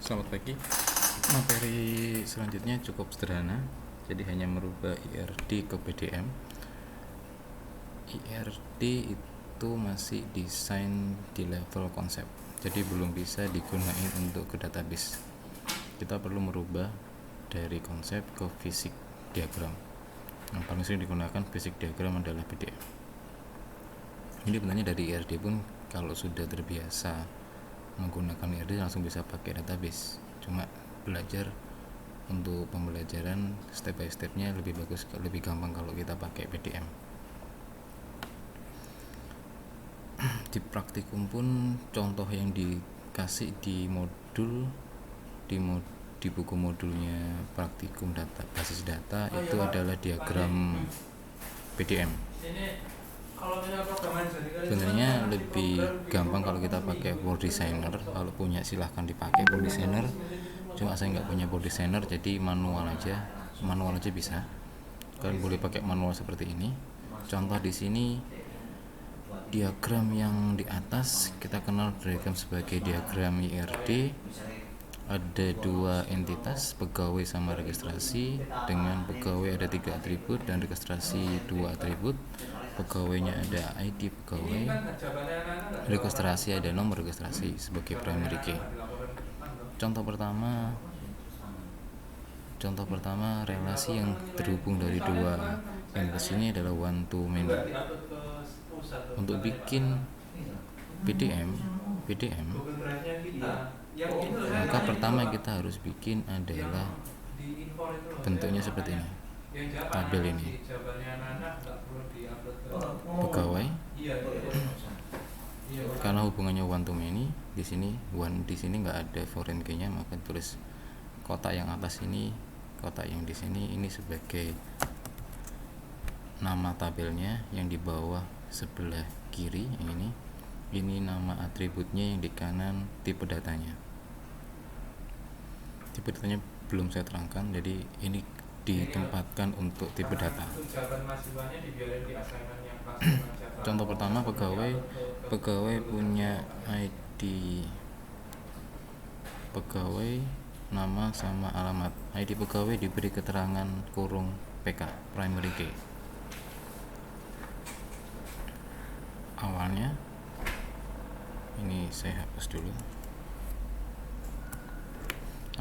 Selamat pagi. Materi selanjutnya cukup sederhana, jadi hanya merubah IRD ke PDM. IRD itu masih desain di level konsep, jadi belum bisa digunakan untuk ke database. Kita perlu merubah dari konsep ke fisik diagram. Yang paling sering digunakan fisik diagram adalah PDM. Ini sebenarnya dari IRD pun kalau sudah terbiasa menggunakan IRD langsung bisa pakai database. Cuma belajar untuk pembelajaran step by stepnya lebih bagus, lebih gampang kalau kita pakai PDM. Di praktikum pun contoh yang dikasih di modul di buku modulnya praktikum data basis data itu adalah diagram PDM. Sebenarnya lebih gampang kalau kita pakai Word Designer. Kalau punya silahkan dipakai Word Designer, cuma saya nggak punya Word Designer, jadi manual aja bisa. Kalian boleh pakai manual seperti ini. Contoh di sini diagram yang di atas kita kenal diagram sebagai diagram IRD. Ada dua entitas, pegawai sama registrasi. Dengan pegawai ada 3 atribut dan registrasi 2 atribut. Pegawainya ada ID pegawai, registrasi ada nomor registrasi sebagai primary key. Contoh pertama relasi yang terhubung dari dua entitas ini adalah one to many. Untuk bikin PDM maka pertama yang kita harus bikin adalah bentuknya seperti ini, tabel ini. Pegawai, karena hubungannya one to many, di sini nggak ada foreign key-nya, maka tulis kotak yang atas ini, kotak yang di sini ini sebagai nama tabelnya, yang di bawah sebelah kiri yang ini nama atributnya, yang di kanan tipe datanya. Tipe datanya belum saya terangkan, jadi ini ditempatkan untuk tipe data. Contoh pertama, pegawai punya ID pegawai, nama sama alamat. ID pegawai diberi keterangan kurung PK, primary key. Awalnya ini saya hapus dulu.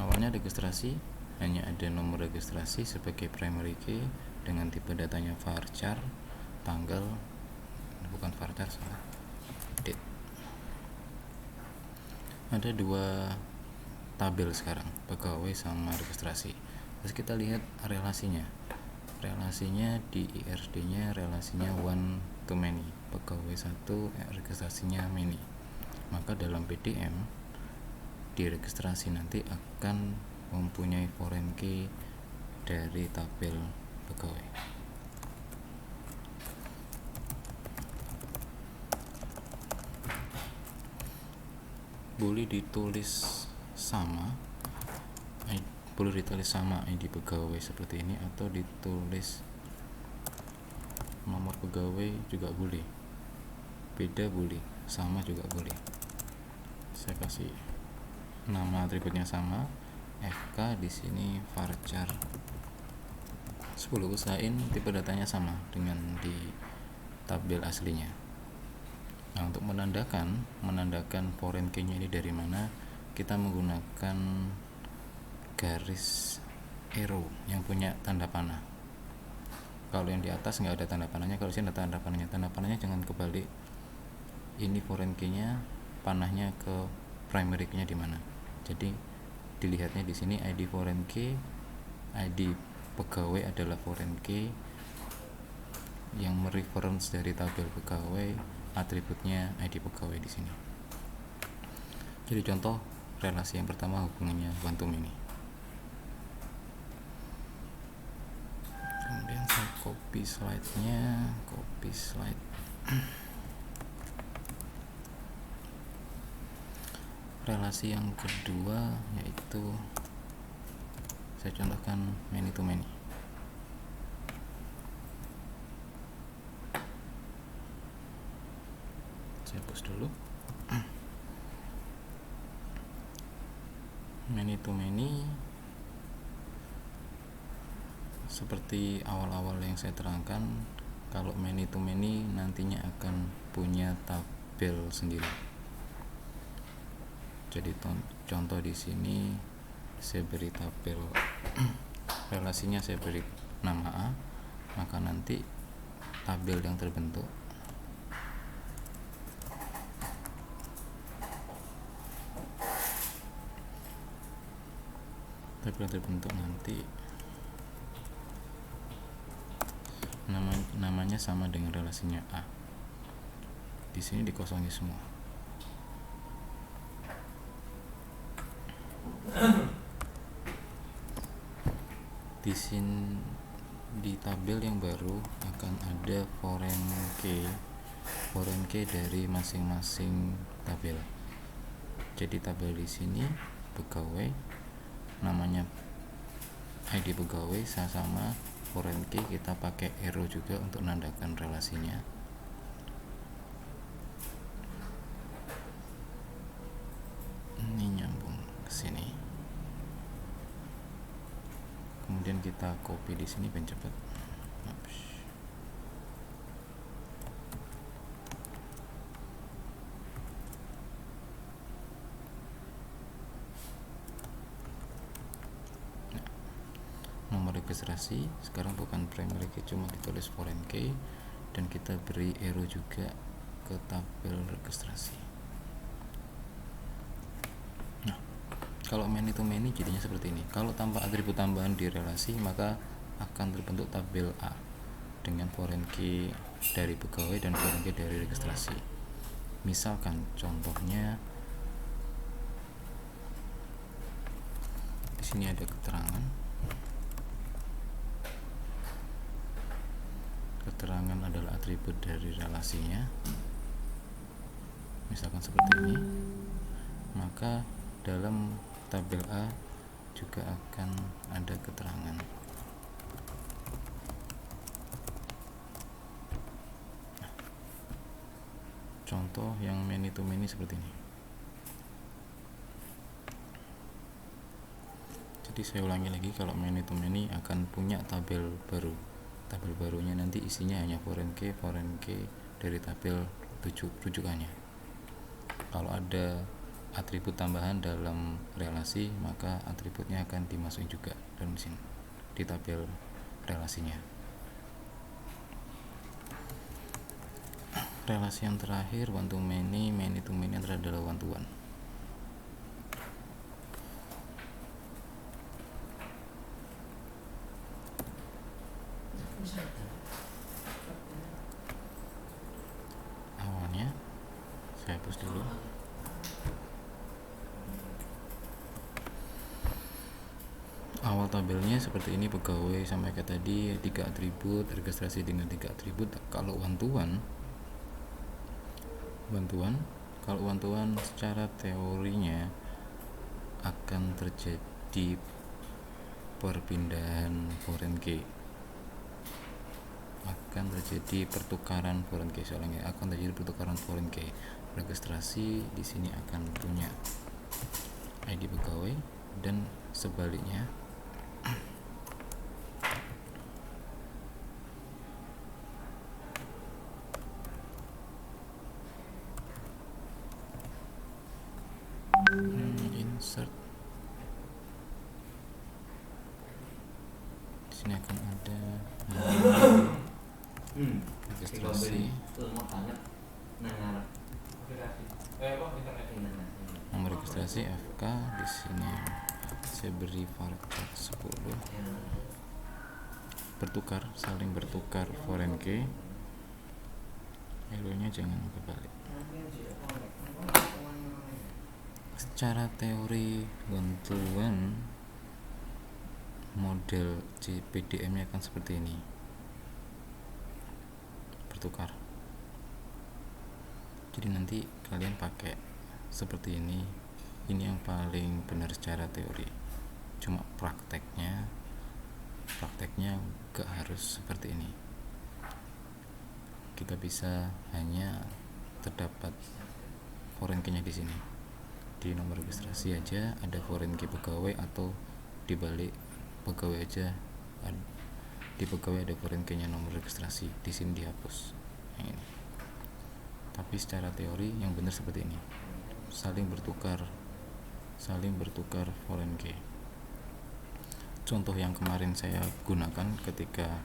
Awalnya registrasi hanya ada nomor registrasi sebagai primary key dengan tipe datanya varchar, tanggal bukan varchar, salah, date. Ada dua tabel sekarang, pegawai sama registrasi. Terus kita lihat relasinya di IRD nya relasinya one to many, pegawai satu, registrasinya many. Maka dalam PDM di registrasi nanti akan mempunyai foreign key dari tabel pegawai. Boleh ditulis sama ID pegawai seperti ini, atau ditulis nomor pegawai juga boleh, beda boleh, sama juga boleh. Saya kasih nama atributnya sama, FK di sini varchar 10. Usahain tipe datanya sama dengan di tabel aslinya. Nah, untuk menandakan foreign key-nya ini dari mana, kita menggunakan garis arrow yang punya tanda panah. Kalau yang di atas nggak ada tanda panahnya, kalau sini ada tanda panahnya. Tanda panahnya jangan kebalik. Ini foreign key-nya, panahnya ke primary key-nya di mana. Jadi dilihatnya di sini ID foreign key, ID pegawai adalah foreign key yang mereference dari tabel pegawai, atributnya ID pegawai di sini. Jadi contoh relasi yang pertama hubungannya one to many. Kemudian saya copy slide. Relasi yang kedua yaitu saya contohkan many to many. Saya hapus dulu. Many to many seperti awal-awal yang saya terangkan, kalau many to many nantinya akan punya tabel sendiri. Jadi contoh di sini saya beri tabel relasinya, saya beri nama A, maka nanti tabel yang terbentuk nanti namanya sama dengan relasinya A. Di sini dikosongi semua. Di sini di tabel yang baru akan ada foreign key dari masing-masing tabel. Jadi tabel di sini pegawai, namanya ID pegawai sama foreign key kita pakai arrow juga untuk menandakan relasinya. Ini nyambung ke sini. Kemudian kita copy di sini biar cepat. Nomor registrasi sekarang bukan primary key, cuma ditulis foreign key, dan kita beri arrow juga ke tabel registrasi. Nah, kalau many to many jadinya seperti ini. Kalau tanpa atribut tambahan di relasi, maka akan terbentuk tabel A dengan foreign key dari pegawai dan foreign key dari registrasi. Misalkan contohnya di sini ada keterangan adalah atribut dari relasinya, misalkan seperti ini, maka dalam tabel A juga akan ada keterangan. Contoh yang many to many seperti ini. Jadi saya ulangi lagi, kalau many to many akan punya tabel baru. Tabel barunya nanti isinya hanya foreign key dari tabel rujukannya. Kalau ada atribut tambahan dalam relasi, maka atributnya akan dimasukin juga dalam sini di tabel relasinya. Relasi yang terakhir one to many to many adalah one to one. Awalnya saya hapus dulu. Awal tabelnya seperti ini, pegawai sampai ke tadi 3 atribut, registrasi dengan 3 atribut. Kalau one to one, kalau one to one secara teorinya akan terjadi perpindahan foreign key, akan terjadi pertukaran foreign key. Soalnya akan terjadi pertukaran foreign key. Registrasi di sini akan punya ID pegawai dan sebaliknya. Insert di sini akan ada registrasi, nomor registrasi FK. Di sini saya beri varchar 10, saling bertukar foreign key. Arrow-nya jangan kebalik. Secara teori one to one, model PDM nya akan seperti ini, bertukar. Jadi nanti kalian pakai seperti ini yang paling benar secara teori. Cuma prakteknya gak harus seperti ini. Kita bisa hanya terdapat foreign key-nya di sini, di nomor registrasi aja ada foreign key pegawai, atau dibalik pegawai aja, di pegawai ada foreign key-nya nomor registrasi, di sini dihapus. Nah, ini. Tapi secara teori yang benar seperti ini, saling bertukar foreign key. Contoh yang kemarin saya gunakan ketika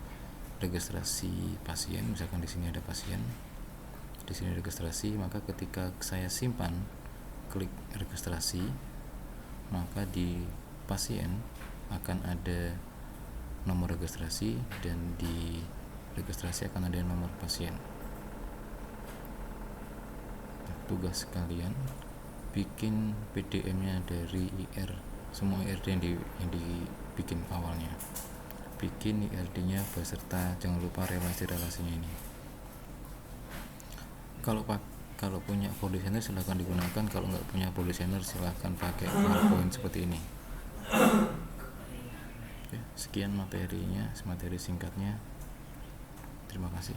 registrasi pasien, misalkan di sini ada pasien, di sini registrasi, maka ketika saya simpan, klik registrasi, maka di pasien akan ada nomor registrasi dan di registrasi akan ada nomor pasien. Nah, tugas kalian bikin PDM-nya dari IR, semua IRD yang dibikin awalnya, bikin IRD-nya beserta, jangan lupa relasi-relasinya ini. Kalau punya for designer silahkan digunakan, kalau nggak punya for designer silahkan pakai PowerPoint seperti ini. Oke, sekian materi singkatnya. Terima kasih.